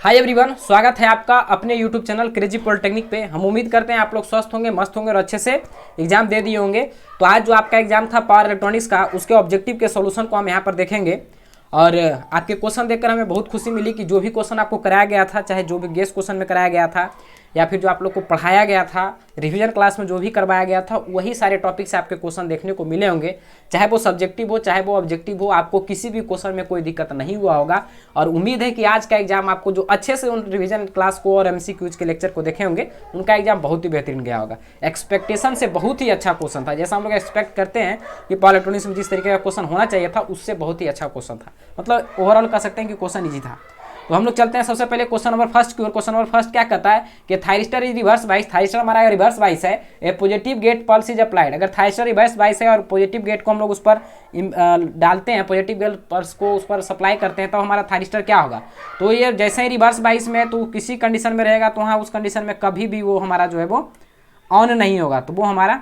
Hi everyone, स्वागत है आपका अपने यूट्यूब चैनल क्रेजी पॉलिटेक्निक पे। हम उम्मीद करते हैं आप लोग स्वस्थ होंगे, मस्त होंगे और अच्छे से एग्जाम दे दिए होंगे। तो आज जो आपका एग्जाम था पावर इलेक्ट्रॉनिक्स का, उसके ऑब्जेक्टिव के सॉल्यूशन को हम यहाँ पर देखेंगे। और आपके क्वेश्चन देखकर हमें बहुत खुशी मिली कि जो भी क्वेश्चन आपको कराया गया था, चाहे जो भी गेस्ट क्वेश्चन में कराया गया था या फिर जो आप लोग को पढ़ाया गया था रिवीजन क्लास में जो भी करवाया गया था, वही सारे टॉपिक से आपके क्वेश्चन देखने को मिले होंगे। चाहे वो सब्जेक्टिव हो चाहे वो ऑब्जेक्टिव हो, आपको किसी भी क्वेश्चन में कोई दिक्कत नहीं हुआ होगा। और उम्मीद है कि आज का एग्जाम आपको जो अच्छे से उन रिवीजन क्लास को और एमसीक्यूज के लेक्चर को देखे होंगे, उनका एग्जाम बहुत ही बेहतरीन गया होगा। एक्सपेक्टेशन से बहुत ही अच्छा क्वेश्चन था। जैसा हम लोग एक्सपेक्ट करते हैं कि पावर इलेक्ट्रॉनिक्स में जिस तरीके का क्वेश्चन होना चाहिए था, उससे बहुत ही अच्छा क्वेश्चन था। मतलब ओवरऑल कह सकते हैं कि क्वेश्चन ईजी था। तो हम लोग चलते हैं सबसे पहले क्वेश्चन नंबर फर्स्ट की ओर। क्वेश्चन नंबर फर्स्ट क्या कहता है कि thyristor is reverse bias. Thyristor हमारा रिवर्स बाइस है, a positive gate pulse is applied. अगर थायरिस्टर रिवर्स बाइस है और पॉजिटिव गेट को हम लोग उस पर डालते हैं, पॉजिटिव गेट पल्स को उस पर सप्लाई करते हैं, तो हमारा थायरिस्टर क्या होगा। तो ये जैसे ही रिवर्स बाइस में तो किसी कंडीशन में रहेगा, तो हाँ उस कंडीशन में कभी भी वो हमारा जो है वो ऑन नहीं होगा, तो वो हमारा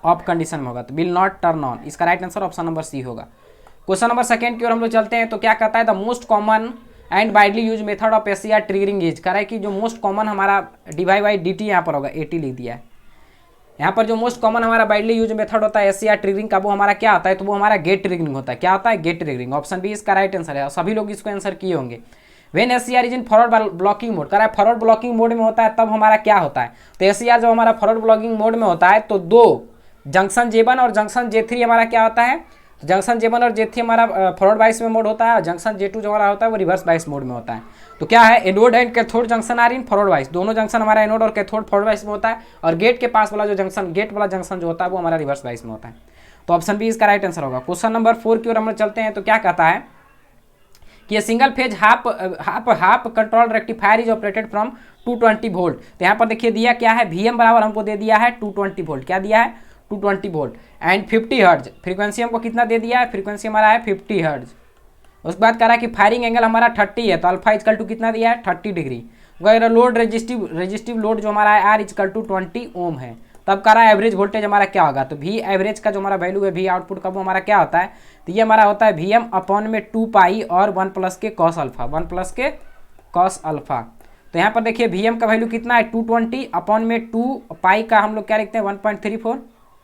ऑफ कंडीशन में होगा, तो विल नॉट टर्न ऑन। इसका right answer option number C होगा। क्वेश्चन नंबर सेकंड की ओर हम लोग चलते हैं। तो क्या कहता है the most common and widely use method of SCR triggering is. कह रहा है कि जो मोस्ट कॉमन हमारा डिवाइड बाई डी टी यहाँ पर होगा, 80 लिख दिया है यहाँ पर। जो मोस्ट कॉमन हमारा वाइडली यूज मेथड होता है एससीआर ट्रिगरिंग का, वो हमारा क्या होता है, तो वो हमारा गेट ट्रिगरिंग होता है। क्या होता है, गेट ट्रिगरिंग। ऑप्शन बी इसका राइट आंसर है, सभी लोग इसको आंसर किए होंगे। When SCR is in forward blocking mode, कह रहा है फॉरवर्ड ब्लॉकिंग मोड में होता है, तब हमारा क्या होता है। तो एससीआर जब हमारा फॉरवर्ड ब्लॉकिंग मोड में होता है, तो दो जंक्शन J1 और जंक्शन J3 हमारा क्या होता है, जंक्शन J1 और J3 हमारा फॉरवर्ड बाइस में मोड होता है, और जंक्शन J2 जो हमारा होता है वो रिवर्स बाइस मोड में होता है। तो क्या है, anode and cathode junction are in forward bias. दोनों जंक्शन हमारा एनोड और कैथोड फॉरवर्ड बाइस में होता है, और गेट के पास वाला जो जंक्शन, गेट वाला जंक्शन जो होता है वो हमारा रिवर्स बाइस में होता है। तो ऑप्शन बी इसका राइट आंसर होगा। क्वेश्चन नंबर 4 की ओर हम चलते हैं। तो क्या कहता है कि ये single phase half control rectifier is operated from 220 volt. तो यहाँ पर देखिए दिया क्या है, वीएम बराबर हमको दे दिया है 220 वोल्ट। क्या दिया है, 220 वोल्ट एंड 50 हर्ट्ज। फ्रीक्वेंसी हमको कितना दे दिया है, फ्रीक्वेंसी हमारा है 50 हर्ट्ज। उसके बाद कह रहा है कि फायरिंग एंगल हमारा 30 है, तो अल्फा इजकल टू कितना दिया है, 30 डिग्री। अगर लोड रेजिस्टिव लोड जो हमारा है आर इजकल टू 20 ओम है, तब कह रहा है एवरेज वोल्टेज हमारा क्या होगा। तो वी एवरेज का जो हमारा वैल्यू है, वी आउटपुट का, वो हमारा क्या होता है, तो ये हमारा होता है वी एम अपॉन में 2 पाई और 1 प्लस के कॉस अल्फा, 1 प्लस के कॉस अल्फा। तो यहाँ पर देखिए वी एम का वैल्यू कितना है 220 अपॉन में 2 पाई का हम लोग क्या लिखते हैं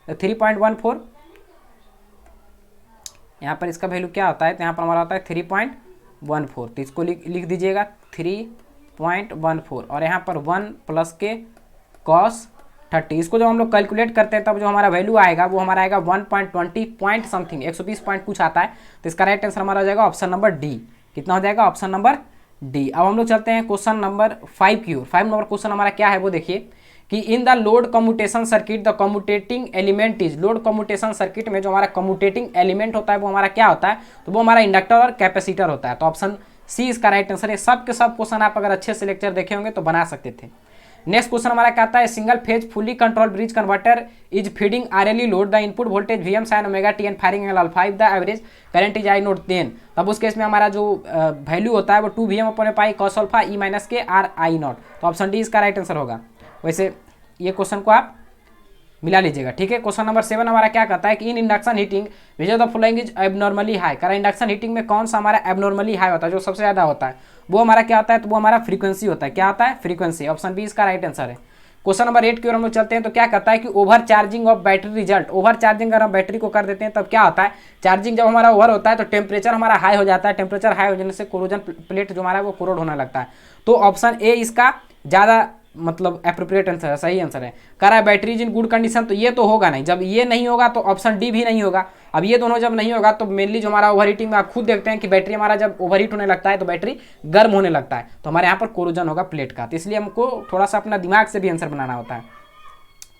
3.14। यहाँ पर इसका वैल्यू क्या होता है, तो यहाँ पर हमारा होता है 3.14। तो इसको लिख दीजिएगा 3.14, और यहाँ पर 1 प्लस के कॉस 30। इसको जब हम लोग कैलकुलेट करते हैं, तब जो हमारा वैल्यू आएगा वो हमारा आएगा 1.20 पॉइंट समथिंग, 120 पॉइंट कुछ आता है। तो इसका राइट आंसर हमारा हो जाएगा ऑप्शन नंबर डी। कितना हो जाएगा, ऑप्शन नंबर डी। अब हम लोग चलते हैं क्वेश्चन नंबर 5 की ओर। 5 नंबर क्वेश्चन हमारा क्या है वो देखिए कि in the load commutation circuit the commutating element is. Load commutation circuit में जो हमारा कम्यूटेटिंग एलिमेंट होता है वो हमारा क्या होता है, तो वो हमारा इंडक्टर और कैपेसिटर होता है। तो ऑप्शन सी इसका राइट आंसर है। सब के सब क्वेश्चन आप अगर अच्छे से लेक्चर देखे होंगे तो बना सकते थे। नेक्स्ट क्वेश्चन हमारा कहता है single phase fully control bridge converter is feeding RLE load the input voltage VM sine omega t and firing angle alpha if the average current is I naught then. तब उस case में हमारा जो value होता है वो 2 VM upon pi cos alpha E minus K R I naught. तो option D इसका राइट आंसर होगा। वैसे ये क्वेश्चन को आप मिला लीजिएगा, ठीक है। क्वेश्चन नंबर 7 हमारा क्या कहता है कि इन induction heating which of the following is abnormally high. कह रहा है इंडक्शन हीटिंग में कौन सा हमारा एबनॉर्मली हाई होता है, जो सबसे ज़्यादा होता है, वो हमारा क्या होता है, तो वो हमारा फ्रीक्वेंसी होता है। क्या होता है, फ्रीक्वेंसी। ऑप्शन बी इसका राइट आंसर है। क्वेश्चन नंबर 8 की ओर हम लोग चलते हैं। तो क्या कहता है कि over charging of battery result. Over charging अगर हम बैटरी को कर देते हैं तब क्या होता है, चार्जिंग जब हमारा ओवर होता है तो टेम्परेचर हमारा हाई हो जाता है। टेम्परेचर हाई हो जाने से कोरोजन प्लेट जो हमारा है वो कोरोड होने लगता है। तो ऑप्शन ए इसका ज़्यादा मतलब एप्रोप्रिएट आंसर है, सही आंसर है। कह रहा है battery is in good condition, तो ये तो होगा नहीं। जब ये नहीं होगा तो ऑप्शन डी भी नहीं होगा। अब ये दोनों जब नहीं होगा तो मेनली जो हमारा ओवर हीटिंग में आप खुद देखते हैं कि बैटरी हमारा जब ओवर हीट होने लगता है तो बैटरी गर्म होने लगता है, तो हमारे यहाँ पर कोरोजन होगा प्लेट का। तो इसलिए हमको थोड़ा सा अपना दिमाग से भी आंसर बनाना होता है।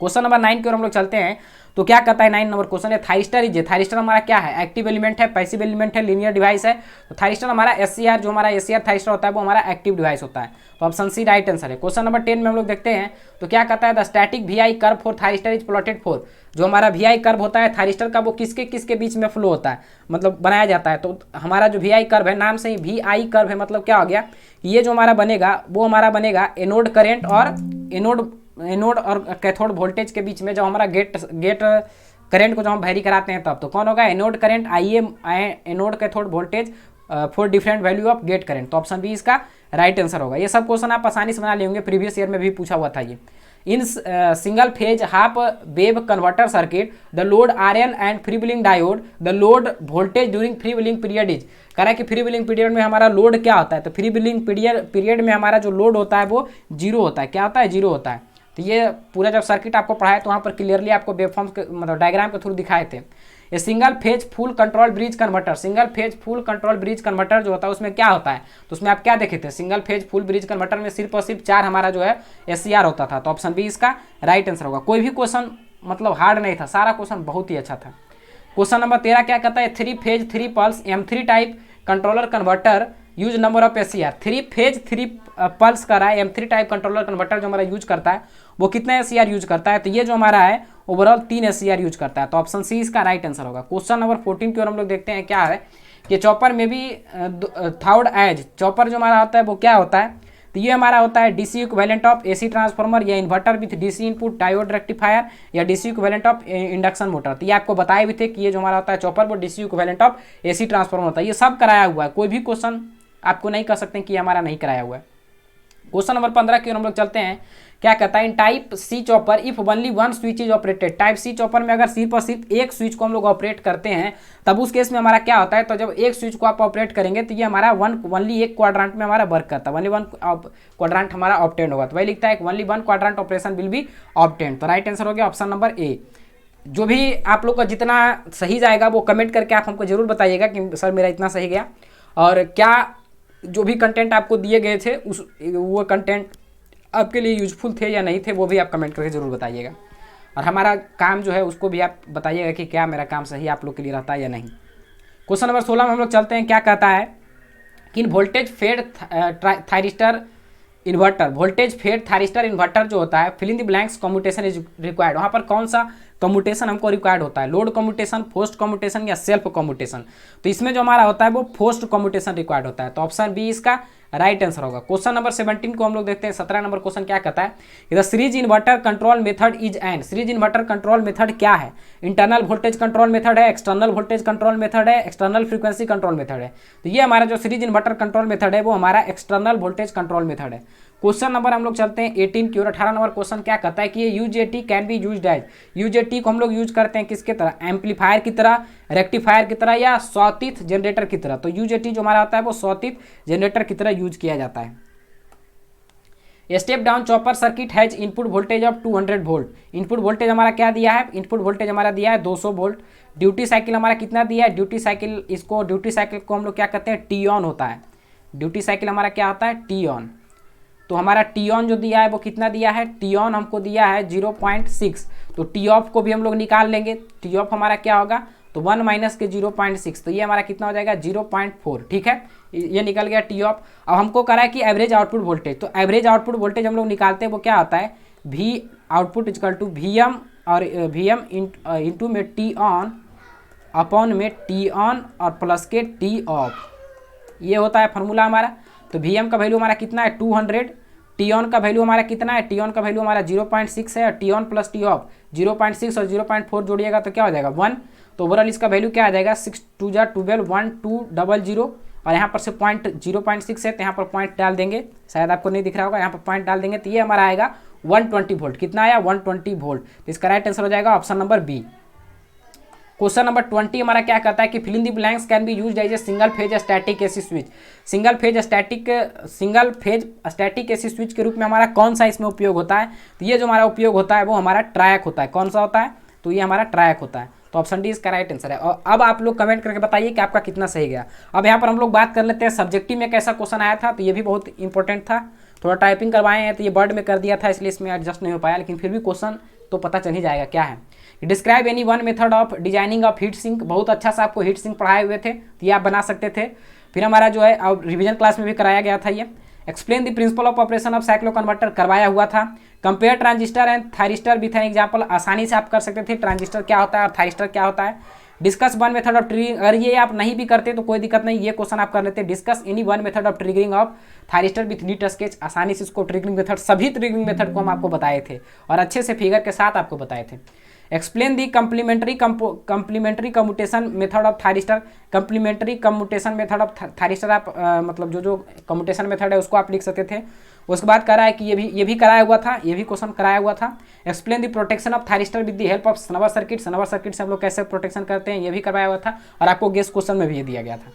क्वेश्चन नंबर 9 की ओर हम लोग चलते हैं। तो क्या कहता है 9 नंबर क्वेश्चन है थायरिस्टर इज। थायरिस्टर हमारा क्या है, एक्टिव एलिमेंट है, पैसिव एलिमेंट है, लीनियर डिवाइस है। तो थायरिस्टर हमारा एससीआर जो हमारा एससीआर थायरिस्टर होता है वो हमारा एक्टिव डिवाइस होता है। तो ऑप्शन सी राइट आंसर है। क्वेश्चन नंबर 10 में हम लोग देखते हैं। तो क्या कहता है the static VI curve for thyristor is plotted for. जो हमारा वीआई कर्व होता है थायरिस्टर का, वो किसके किसके बीच में फ्लो होता है, मतलब बनाया जाता है। तो हमारा जो वीआई कर्व है, नाम से ही वीआई कर्व है, मतलब क्या हो गया, ये जो हमारा बनेगा वो हमारा बनेगा एनोड करेंट और एनोड और कैथोड वोल्टेज के बीच में। जब हमारा गेट करंट को जब हम वैरी कराते हैं तब तो कौन होगा, anode current I M anode cathode voltage for different value of gate current. तो ऑप्शन बी इसका राइट आंसर होगा। ये सब क्वेश्चन आप आसानी से बना लेंगे, प्रीवियस ईयर में भी पूछा हुआ था ये। In single phase half wave converter circuit the load RL and free wheeling diode the load voltage during free wheeling period is. कह रहा है कि फ्री व्हीलिंग पीरियड में हमारा लोड क्या होता है, तो फ्री व्हीलिंग पीरियड में हमारा जो लोड होता है वो जीरो होता है। क्या होता है? जीरो होता है। तो ये पूरा जब सर्किट आपको पढ़ाया तो वहाँ पर क्लियरली आपको वेवफॉर्म के मतलब डायग्राम के थ्रू दिखाए थे। ये single phase full control bridge converter, single phase full control bridge converter जो होता है उसमें क्या होता है, तो उसमें आप क्या देखे थे, single phase full bridge converter में सिर्फ और सिर्फ 4 हमारा जो है SCR होता था। तो ऑप्शन बी इसका राइट आंसर होगा। कोई भी क्वेश्चन मतलब हार्ड नहीं था, सारा क्वेश्चन बहुत ही अच्छा था। क्वेश्चन नंबर 13 क्या कहता है, 3 phase 3 pulse M3 type controller converter use number of SCR। 3 phase 3 pulse का रहा है M3 टाइप कंट्रोलर कन्वर्टर जो हमारा यूज करता है वो कितना SCR यूज करता है, तो ये जो हमारा है ओवरऑल 3 SCR यूज करता है। तो ऑप्शन सी इसका राइट आंसर होगा। क्वेश्चन नंबर 14 की ओर हम लोग देखते हैं क्या है कि चॉपर में भी थर्ड एज चॉपर जो हमारा होता है वो क्या होता है, तो ये हमारा होता है DC equivalent of AC transformer या inverter with DC input diode rectifier या DC equivalent of induction motor. तो ये आपको बताए भी थे कि ये जो हमारा होता है चॉपर वो DC equivalent of AC transformer होता है। ये सब कराया हुआ है, कोई भी क्वेश्चन आपको नहीं कर सकते कि हमारा नहीं कराया हुआ है। क्वेश्चन नंबर 15 की ओर हम लोग चलते हैं। क्या कहता है, in type C chopper if only one switch is operated. Type C chopper में अगर सिर्फ और सिर्फ एक स्विच को हम लोग ऑपरेट करते हैं तब उस केस में हमारा क्या होता है, तो जब एक स्विच को आप ऑपरेट करेंगे तो ये हमारा ओनली एक क्वाड्रेंट में हमारा वर्क करता है, ओनली वन क्वाड्रेंट हमारा ऑब्टेंड होगा। तो वही लिखता है only one quadrant operation will be obtained. तो राइट आंसर हो गया ऑप्शन नंबर ए। जो भी आप लोग का जितना सही जाएगा वो कमेंट करके आप हमको जरूर बताइएगा कि सर मेरा इतना सही गया, और क्या जो भी कंटेंट आपको दिए गए थे वो कंटेंट आपके लिए यूजफुल थे या नहीं थे, वो भी आप कमेंट करके ज़रूर बताइएगा। और हमारा काम जो है उसको भी आप बताइएगा कि क्या मेरा काम सही आप लोग के लिए रहता है या नहीं। क्वेश्चन नंबर 16 में हम लोग चलते हैं। क्या कहता है कि in voltage fed thyristor inverter, voltage fed thyristor inverter जो होता है fill in the blanks commutation is required. वहाँ पर कौन सा कम्यूटेशन हमको रिक्वायर्ड होता है, लोड कम्यूटेशन, फोर्स्ड कम्यूटेशन या सेल्फ कम्यूटेशन। तो इसमें जो हमारा होता है वो फोर्स्ड कम्यूटेशन रिक्वायर्ड होता है। तो ऑप्शन बी इसका राइट आंसर होगा। क्वेश्चन नंबर 17 को हम लोग देखते हैं। 17 नंबर क्वेश्चन क्या कहता है, the series inverter control method is and. Series inverter control method क्या है, इंटरनल वोल्टेज कंट्रोल मेथड है, एक्सटर्नल वोल्टेज कंट्रोल मेथड है, एक्सटर्नल फ्रीक्वेंसी कंट्रोल मेथड है। तो ये हमारा जो सीरीज इन्वर्टर कंट्रोल मेथड है वो हमारा एक्सटर्नल वोल्टेज कंट्रोल मेथड है। क्वेश्चन नंबर हम लोग चलते हैं 18 की ओर। 18 नंबर क्वेश्चन क्या कहता है कि ये UJT can be used as. UJT को हम लोग यूज करते हैं किसके तरह, एम्पलीफायर की तरह, रेक्टिफायर की तरह या सौतित जनरेटर की तरह। तो UJT जो हमारा होता है वो सौतित जनरेटर की तरह यूज किया जाता है। Step down chopper circuit has input voltage of 200 volt. Input voltage हमारा क्या दिया है, इनपुट वोल्टेज हमारा दिया है 200 वोल्ट। ड्यूटी साइकिल हमारा कितना दिया है, ड्यूटी साइकिल को हम लोग क्या कहते हैं, टी ऑन होता है। ड्यूटी साइकिल हमारा क्या होता है, टी ऑन। तो हमारा टी ऑन जो दिया है वो कितना दिया है, टी ऑन हमको दिया है 0.6। तो टी ऑफ को भी हम लोग निकाल लेंगे। टी ऑफ हमारा क्या होगा, तो 1 माइनस के 0.6, तो ये हमारा कितना हो जाएगा 0.4। ठीक है, ये निकल गया टी ऑफ। अब हमको करा है कि एवरेज आउटपुट वोल्टेज, तो एवरेज आउटपुट वोल्टेज हम लोग निकालते हैं वो क्या होता है, V output equal to VM और VM इंटू में टी ऑन अपॉन में टी ऑन और प्लस के टी ऑफ, ये होता है फॉर्मूला हमारा। तो VM का वैल्यू हमारा कितना है 200, टी ऑन का वैल्यू हमारा कितना है, टी ऑन का वैल्यू हमारा 0.6 है, और T on plus T of 0.6 और 0.4 जोड़िएगा तो क्या हो जाएगा 1। तो ओवरऑल इसका वैल्यू क्या आ जाएगा 6 2 जा 12 1200, और यहाँ पर से पॉइंट 0.6 है तो यहाँ पर पॉइंट डाल देंगे, शायद आपको नहीं दिख रहा होगा, यहाँ पर पॉइंट डाल देंगे तो ये हमारा आएगा 120 वोल्ट। कितना आया 120 वोल्ट। तो इसका राइट आंसर हो जाएगा option number B. Question number 20 हमारा क्या कहता है कि fill in the blanks can be used as a single phase static AC switch. Single phase static AC switch के रूप में हमारा कौन सा इसमें उपयोग होता है, तो ये जो हमारा उपयोग होता है वो हमारा ट्रायक होता है। कौन सा होता है, तो ये हमारा ट्रायक होता है। तो ऑप्शन डी इसका राइट आंसर है। और अब आप लोग कमेंट करके बताइए कि आपका कितना सही गया। अब यहाँ पर हम लोग बात कर लेते हैं सब्जेक्टिव में कैसा क्वेश्चन आया था, तो ये भी बहुत इंपॉर्टेंट था। थोड़ा टाइपिंग करवाए हैं तो ये वर्ड में कर दिया था, इसलिए इसमें एडजस्ट नहीं हो पाया, लेकिन फिर भी क्वेश्चन तो पता चल ही जाएगा क्या है। Describe any one method of designing of heat sink. बहुत अच्छा सा आपको हीट सिंक पढ़ाए हुए थे, तो ये आप बना सकते थे। फिर हमारा जो है अब रिवीजन क्लास में भी कराया गया था ये। Explain the principle of operation of cyclo converter करवाया हुआ था। Compare transistor and thyristor with an example, आसानी से आप कर सकते थे ट्रांजिस्टर क्या होता है और थायरिस्टर क्या होता है। Discuss one method of triggering, अगर ये आप नहीं भी करते तो कोई दिक्कत नहीं, ये क्वेश्चन आप कर लेते। Discuss any one method of triggering of thyristor with NEET sketch, आसानी से इसको ट्रिगरिंग मेथड, सभी ट्रिगरिंग मेथड को हम आपको बताए थे और अच्छे से फिगर के साथ आपको बताए थे। Explain the complementary commutation method of thyristor. Complementary commutation method of thyristor आप मतलब जो कम्यूटेशन मेथड है उसको आप लिख सकते थे। उसके बाद कह रहा है कि ये भी कराया हुआ था, ये भी क्वेश्चन कराया हुआ था। Explain the protection of thyristor with the help of snubber circuit. Snubber circuit से हम लोग कैसे प्रोटेक्शन करते हैं ये भी करवाया हुआ था, और आपको गेस्ट क्वेश्चन में भी ये दिया गया था।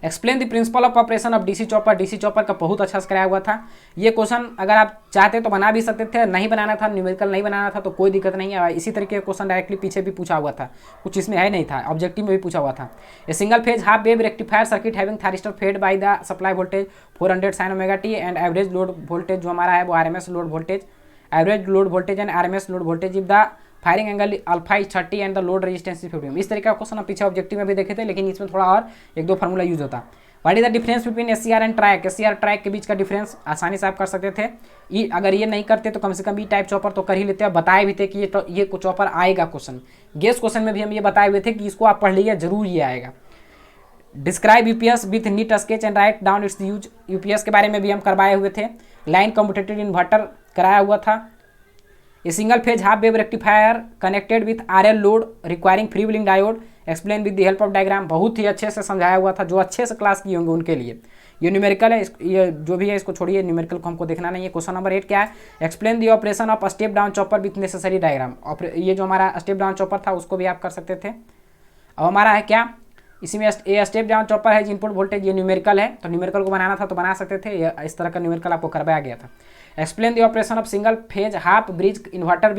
Explain the principle of operation of DC chopper. DC chopper का बहुत अच्छा से कराया हुआ था। ये क्वेश्चन अगर आप चाहते तो बना भी सकते थे, नहीं बनाना था, न्यूमेरिकल नहीं बनाना था तो कोई दिक्कत नहीं है। इसी तरीके का क्वेश्चन डायरेक्टली पीछे भी पूछा हुआ था, कुछ इसमें है नहीं था, ऑब्जेक्टिव में भी पूछा हुआ था। ए single phase half wave rectifier circuit having thyristor fed by the supply voltage 400 sin omega t and average load voltage जो हमारा है वो RMS load voltage, average load voltage and RMS load voltage if the firing angle alpha is 30 and the load resistance is 50। इस तरीके का question हम पीछे objective में भी देखे थे, लेकिन इसमें थोड़ा और एक दो फार्मूला यूज होता। What is the difference between SCR and track. SCR track के बीच का डिफरेंस आसानी से आप कर सकते थे। अगर ये नहीं करते तो कम से कम ई टाइप चॉपर तो कर ही लेते हैं। बताए भी थे कि ये चॉपर आएगा क्वेश्चन, गेस क्वेश्चन में भी हम ये बताए हुए थे कि इसको आप पढ़ लीजिए, जरूर ये आएगा। Describe UPS with NEET sketch and write down it's use. UPS के बारे में भी हम करवाए हुए थे। लाइन कम्यूटेटेड इन्वर्टर कराया हुआ था। ए single phase half wave rectifier connected with RL load requiring free wheeling diode. Explain with the help of diagram. बहुत ही अच्छे से समझाया हुआ था, जो अच्छे से क्लास किए होंगे उनके लिए। ये न्यूमेरिकल है, ये जो भी है इसको छोड़िए, न्यूमेरिकल को हमको देखना नहीं है। क्वेश्चन नंबर 8 क्या है? Explain the operation of step down chopper with necessary diagram. ये जो हमारा स्टेप डाउन चॉपर था उसको भी आप कर सकते थे। अब हमारा है क्या, इसी में ए स्टेप डाउन चॉपर है इनपुट वोल्टेज, ये न्यूमेरिकल है, तो न्यूमेरिकल को बनाना था तो बना सकते थे। ये इस तरह का न्यूमेरिकल आपको करवाया गया था। Explain the operation of single phase half bridge inverter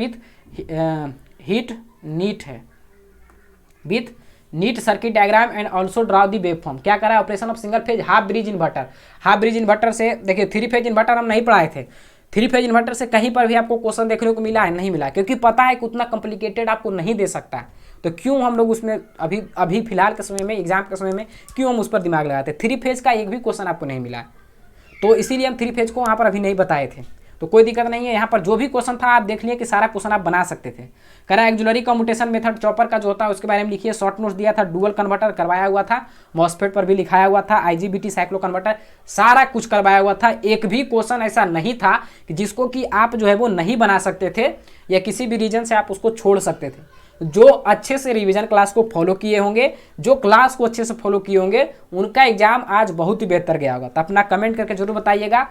with neat circuit diagram and also draw the wave form. क्या करा है? Operation of single phase half bridge inverter. Half bridge inverter से देखिए, थ्री फेज इन्वर्टर हम नहीं पढ़ाए थे। Three phase inverter से कहीं पर भी आपको क्वेश्चन देखने को मिला है? नहीं मिला, क्योंकि पता है कि उतना कॉम्प्लिकेटेड आपको नहीं दे सकता। तो क्यों हम लोग उसमें अभी फिलहाल के समय में, एग्जाम के समय में क्यों हम उस पर दिमाग लगाते? थ्री फेज का एक भी क्वेश्चन आपको नहीं मिला, तो इसीलिए हम थ्री फेज को वहाँ पर अभी नहीं बताए थे। तो कोई दिक्कत नहीं है, यहाँ पर जो भी क्वेश्चन था आप देख लिए कि सारा क्वेश्चन आप बना सकते थे। कह रहा है एक्जुलरी कम्यूटेशन मेथड चॉपर का जो होता है उसके बारे में लिखिए। शॉर्ट नोट्स दिया था, डुअल कन्वर्टर करवाया हुआ था, मॉसफेट पर भी लिखाया हुआ था, आईजीबीटी साइक्लो कन्वर्टर, सारा कुछ करवाया हुआ था। एक भी क्वेश्चन ऐसा नहीं था कि जिसको कि आप जो है वो नहीं बना सकते थे, या किसी भी रीजन से आप उसको छोड़ सकते थे। जो अच्छे से रिवीजन क्लास को फॉलो किए होंगे, जो क्लास को अच्छे से फॉलो किए होंगे, उनका एग्जाम आज बहुत ही बेहतर गया होगा। तो अपना कमेंट करके जरूर बताइएगा।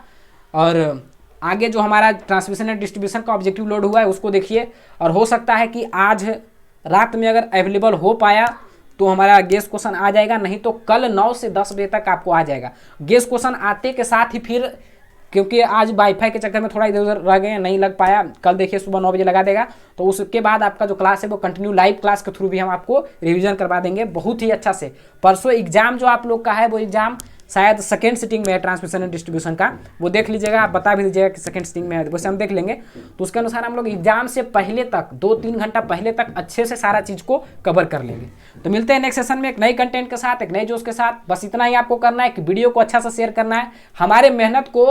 और आगे जो हमारा ट्रांसमिशन एंड डिस्ट्रीब्यूशन का ऑब्जेक्टिव लोड हुआ है उसको देखिए, और हो सकता है कि आज रात में अगर अवेलेबल हो पाया तो हमारा गेस क्वेश्चन आ जाएगा, नहीं तो कल 9 से 10 बजे तक आपको आ जाएगा। गेस क्वेश्चन आते के साथ ही फिर, क्योंकि आज वाईफाई के चक्कर में थोड़ा इधर उधर रह गए, नहीं लग पाया, कल देखिए सुबह 9 बजे लगा देगा। तो उसके बाद आपका जो क्लास है वो कंटिन्यू लाइव क्लास के थ्रू भी हम आपको रिवीजन करवा देंगे बहुत ही अच्छा से। परसों एग्जाम जो आप लोग का है वो एग्जाम शायद सेकेंड सिटिंग में है ट्रांसमिशन एंड डिस्ट्रीब्यूशन का, वो देख लीजिएगा, आप बता भी दीजिएगा कि सेकेंड सिटिंग में है, वैसे हम देख लेंगे। तो उसके अनुसार हम लोग एग्जाम से पहले तक 2-3 घंटा पहले तक अच्छे से सारा चीज़ को कवर कर लेंगे। तो मिलते हैं नेक्स्ट सेशन में एक नई कंटेंट के साथ, एक नए जोश के साथ। बस इतना ही आपको करना है कि वीडियो को अच्छा से शेयर करना है। हमारे मेहनत को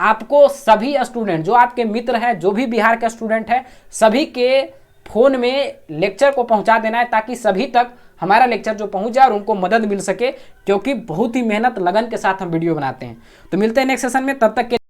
आपको सभी स्टूडेंट, जो आपके मित्र हैं, जो भी बिहार के स्टूडेंट हैं, सभी के फोन में लेक्चर को पहुंचा देना है, ताकि सभी तक हमारा लेक्चर जो पहुंच जाए और उनको मदद मिल सके, क्योंकि बहुत ही मेहनत लगन के साथ हम वीडियो बनाते हैं। तो मिलते हैं नेक्स्ट सेशन में, तब तक के